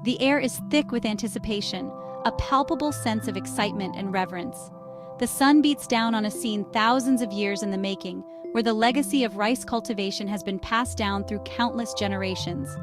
The air is thick with anticipation, a palpable sense of excitement and reverence. The sun beats down on a scene thousands of years in the making, where the legacy of rice cultivation has been passed down through countless generations.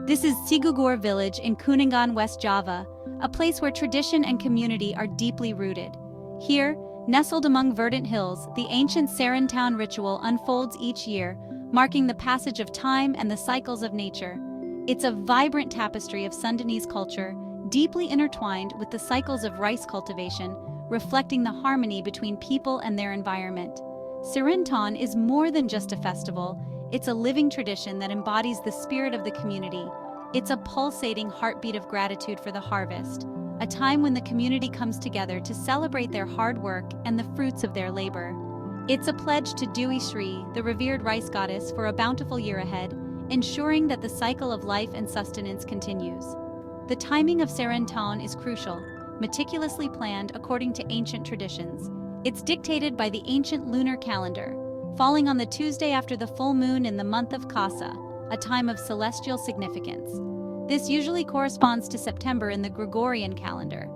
This is Cigugur village in Kuningan, West Java, a place where tradition and community are deeply rooted. Here, nestled among verdant hills, the ancient Seren Taun ritual unfolds each year, marking the passage of time and the cycles of nature. It's a vibrant tapestry of Sundanese culture, deeply intertwined with the cycles of rice cultivation, reflecting the harmony between people and their environment. Seren Taun is more than just a festival, it's a living tradition that embodies the spirit of the community. It's a pulsating heartbeat of gratitude for the harvest, a time when the community comes together to celebrate their hard work and the fruits of their labor. It's a pledge to Dewi Shri, the revered rice goddess, for a bountiful year ahead, ensuring that the cycle of life and sustenance continues. The timing of Seren Taun is crucial, meticulously planned according to ancient traditions. It's dictated by the ancient lunar calendar, falling on the Tuesday after the full moon in the month of Kasa, a time of celestial significance. This usually corresponds to September in the Gregorian calendar.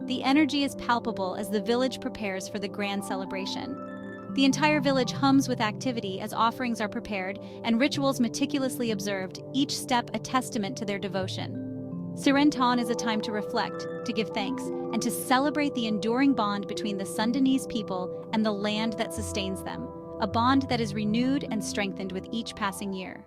The energy is palpable as the village prepares for the grand celebration. The entire village hums with activity as offerings are prepared and rituals meticulously observed, each step a testament to their devotion. Seren Taun is a time to reflect, to give thanks, and to celebrate the enduring bond between the Sundanese people and the land that sustains them, a bond that is renewed and strengthened with each passing year.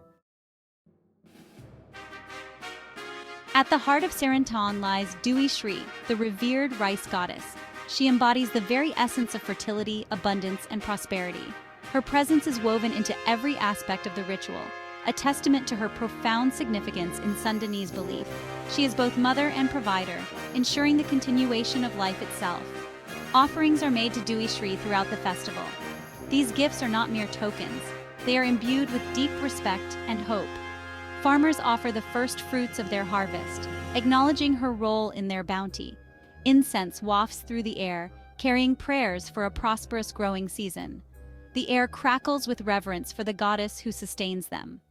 At the heart of Seren Taun lies Dewi Shri, the revered rice goddess. She embodies the very essence of fertility, abundance, and prosperity. Her presence is woven into every aspect of the ritual, a testament to her profound significance in Sundanese belief. She is both mother and provider, ensuring the continuation of life itself. Offerings are made to Dewi Shri throughout the festival. These gifts are not mere tokens. They are imbued with deep respect and hope. Farmers offer the first fruits of their harvest, acknowledging her role in their bounty. Incense wafts through the air, carrying prayers for a prosperous growing season. The air crackles with reverence for the goddess who sustains them.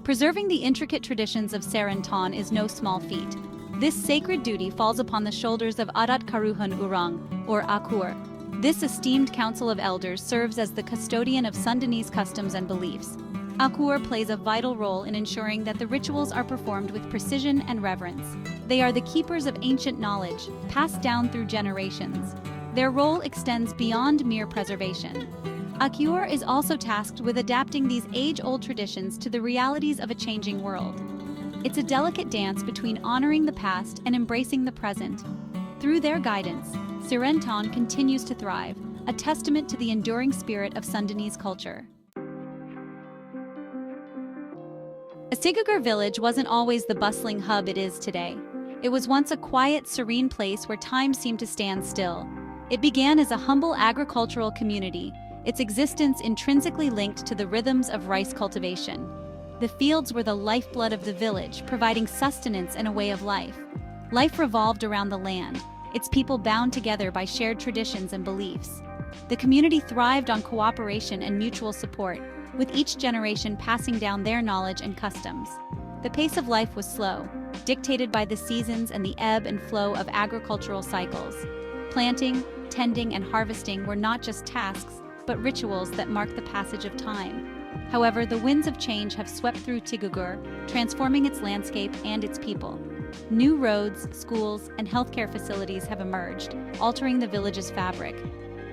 Preserving the intricate traditions of Seren Taun is no small feat. This sacred duty falls upon the shoulders of Adat Karuhun Urang, or AKUR. This esteemed council of elders serves as the custodian of Sundanese customs and beliefs. AKUR plays a vital role in ensuring that the rituals are performed with precision and reverence. They are the keepers of ancient knowledge, passed down through generations. Their role extends beyond mere preservation. AKUR is also tasked with adapting these age-old traditions to the realities of a changing world. It's a delicate dance between honoring the past and embracing the present. Through their guidance, Seren Taun continues to thrive, a testament to the enduring spirit of Sundanese culture. Cigugur village wasn't always the bustling hub it is today. It was once a quiet, serene place where time seemed to stand still. It began as a humble agricultural community, its existence intrinsically linked to the rhythms of rice cultivation. The fields were the lifeblood of the village, providing sustenance and a way of life. Life revolved around the land, its people bound together by shared traditions and beliefs. The community thrived on cooperation and mutual support, with each generation passing down their knowledge and customs. The pace of life was slow, dictated by the seasons and the ebb and flow of agricultural cycles. Planting, tending, and harvesting were not just tasks, but rituals that marked the passage of time. However, the winds of change have swept through Cigugur, transforming its landscape and its people. New roads, schools, and healthcare facilities have emerged, altering the village's fabric.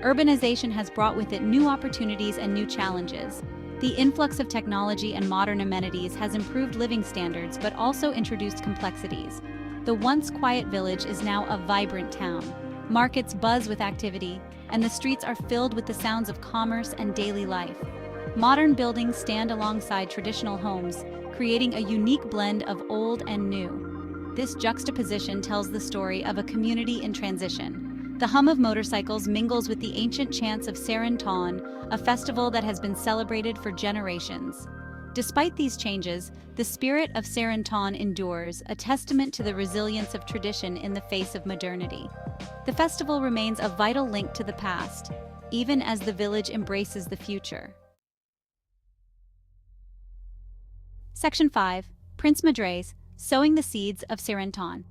Urbanization has brought with it new opportunities and new challenges. The influx of technology and modern amenities has improved living standards but also introduced complexities. The once quiet village is now a vibrant town. Markets buzz with activity, and the streets are filled with the sounds of commerce and daily life. Modern buildings stand alongside traditional homes, creating a unique blend of old and new. This juxtaposition tells the story of a community in transition. The hum of motorcycles mingles with the ancient chants of Seren Taun, a festival that has been celebrated for generations. Despite these changes, the spirit of Seren Taun endures, a testament to the resilience of tradition in the face of modernity. The festival remains a vital link to the past, even as the village embraces the future. Section 5. Prince Madray's Sowing the Seeds of Seren Taun.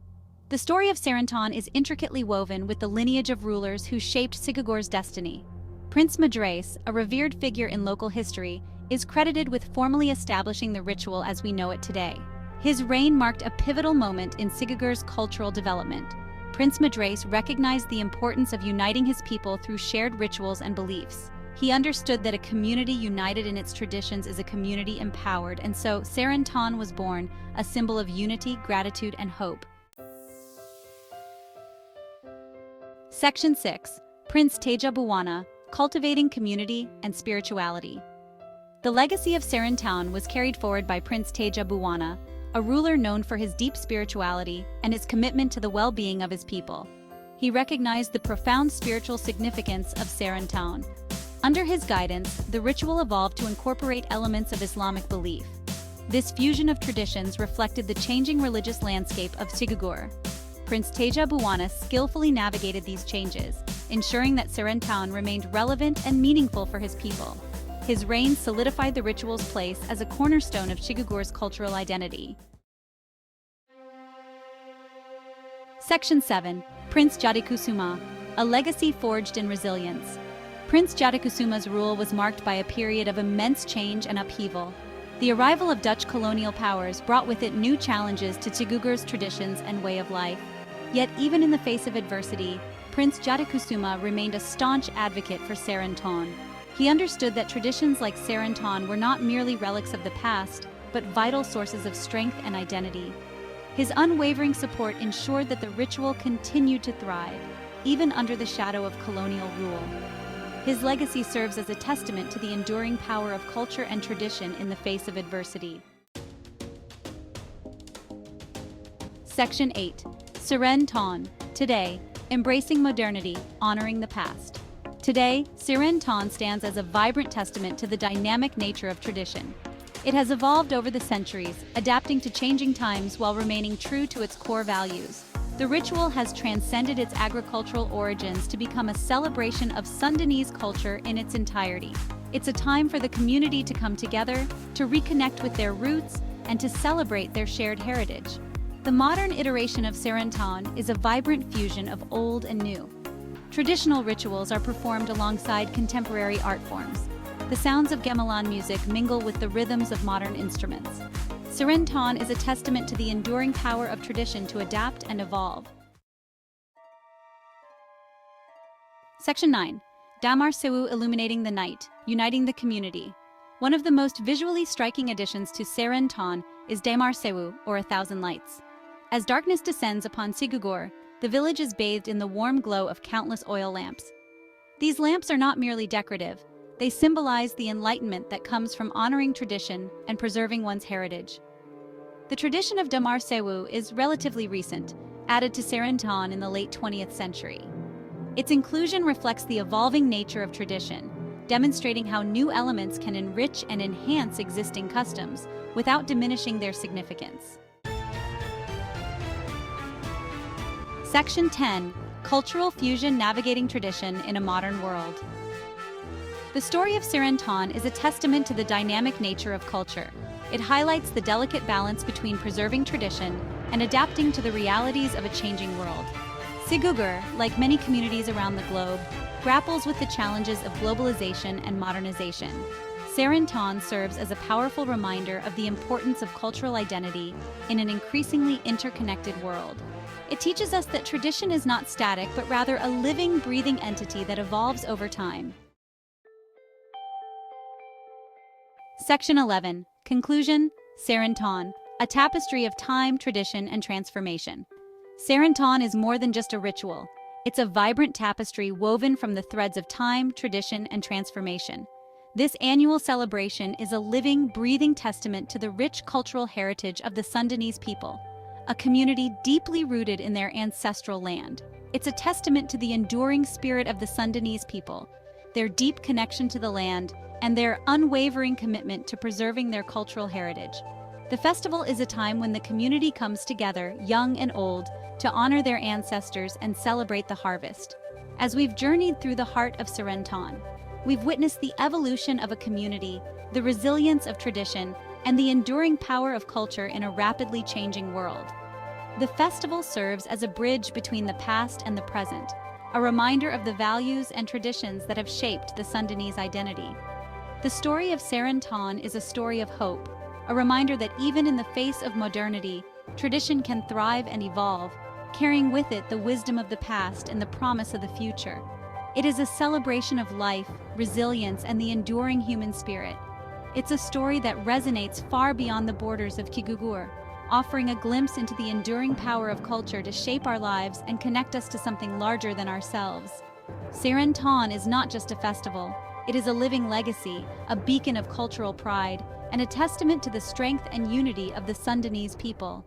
The story of Seren Taun is intricately woven with the lineage of rulers who shaped Cigugur's destiny. Prince Madrays, a revered figure in local history, is credited with formally establishing the ritual as we know it today. His reign marked a pivotal moment in Cigugur's cultural development. Prince Madrays recognized the importance of uniting his people through shared rituals and beliefs. He understood that a community united in its traditions is a community empowered, and so Seren Taun was born, a symbol of unity, gratitude, and hope. Section 6. Prince Teja Buwana, Cultivating Community and Spirituality. The legacy of Seren Taun was carried forward by Prince Teja Buwana, a ruler known for his deep spirituality and his commitment to the well-being of his people. He recognized the profound spiritual significance of Seren Taun. Under his guidance, the ritual evolved to incorporate elements of Islamic belief. This fusion of traditions reflected the changing religious landscape of Cigugur. Prince Teja Buwana skillfully navigated these changes, ensuring that Seren Taun remained relevant and meaningful for his people. His reign solidified the ritual's place as a cornerstone of Cigugur's cultural identity. Section 7. Prince Jatikusuma, a legacy forged in resilience. Prince Jatikusuma's rule was marked by a period of immense change and upheaval. The arrival of Dutch colonial powers brought with it new challenges to Cigugur's traditions and way of life. Yet even in the face of adversity, Prince Jatikusuma remained a staunch advocate for Seren Taun. He understood that traditions like Seren Taun were not merely relics of the past, but vital sources of strength and identity. His unwavering support ensured that the ritual continued to thrive, even under the shadow of colonial rule. His legacy serves as a testament to the enduring power of culture and tradition in the face of adversity. Section 8. Seren Taun. Today, embracing modernity, honoring the past. Today, Seren Taun stands as a vibrant testament to the dynamic nature of tradition. It has evolved over the centuries, adapting to changing times while remaining true to its core values. The ritual has transcended its agricultural origins to become a celebration of Sundanese culture in its entirety. It's a time for the community to come together, to reconnect with their roots, and to celebrate their shared heritage. The modern iteration of Seren Taun is a vibrant fusion of old and new. Traditional rituals are performed alongside contemporary art forms. The sounds of gamelan music mingle with the rhythms of modern instruments. Seren Taun is a testament to the enduring power of tradition to adapt and evolve. Section 9. Damar Sewu Illuminating the Night, Uniting the Community. One of the most visually striking additions to Seren Taun is Damar Sewu, or 1,000 Lights. As darkness descends upon Cigugur, the village is bathed in the warm glow of countless oil lamps. These lamps are not merely decorative. They symbolize the enlightenment that comes from honoring tradition and preserving one's heritage. The tradition of Damar Sewu is relatively recent, added to Seren Taun in the late 20th century. Its inclusion reflects the evolving nature of tradition, demonstrating how new elements can enrich and enhance existing customs without diminishing their significance. Section 10. Cultural Fusion Navigating Tradition in a Modern World. The story of Seren Taun is a testament to the dynamic nature of culture. It highlights the delicate balance between preserving tradition and adapting to the realities of a changing world. Cigugur, like many communities around the globe, grapples with the challenges of globalization and modernization. Seren Taun serves as a powerful reminder of the importance of cultural identity in an increasingly interconnected world. It teaches us that tradition is not static, but rather a living, breathing entity that evolves over time. Section 11. Conclusion. Seren Taun, a tapestry of time, tradition, and transformation. Seren Taun is more than just a ritual. It's a vibrant tapestry woven from the threads of time, tradition, and transformation. This annual celebration is a living, breathing testament to the rich cultural heritage of the Sundanese people, a community deeply rooted in their ancestral land. It's a testament to the enduring spirit of the Sundanese people, their deep connection to the land, and their unwavering commitment to preserving their cultural heritage. The festival is a time when the community comes together, young and old, to honor their ancestors and celebrate the harvest. As we've journeyed through the heart of Seren Taun, we've witnessed the evolution of a community, the resilience of tradition, and the enduring power of culture in a rapidly changing world. The festival serves as a bridge between the past and the present, a reminder of the values and traditions that have shaped the Sundanese identity. The story of Seren Taun is a story of hope, a reminder that even in the face of modernity, tradition can thrive and evolve, carrying with it the wisdom of the past and the promise of the future. It is a celebration of life, resilience, and the enduring human spirit. It's a story that resonates far beyond the borders of Cigugur, offering a glimpse into the enduring power of culture to shape our lives and connect us to something larger than ourselves. Seren Taun is not just a festival, it is a living legacy, a beacon of cultural pride, and a testament to the strength and unity of the Sundanese people.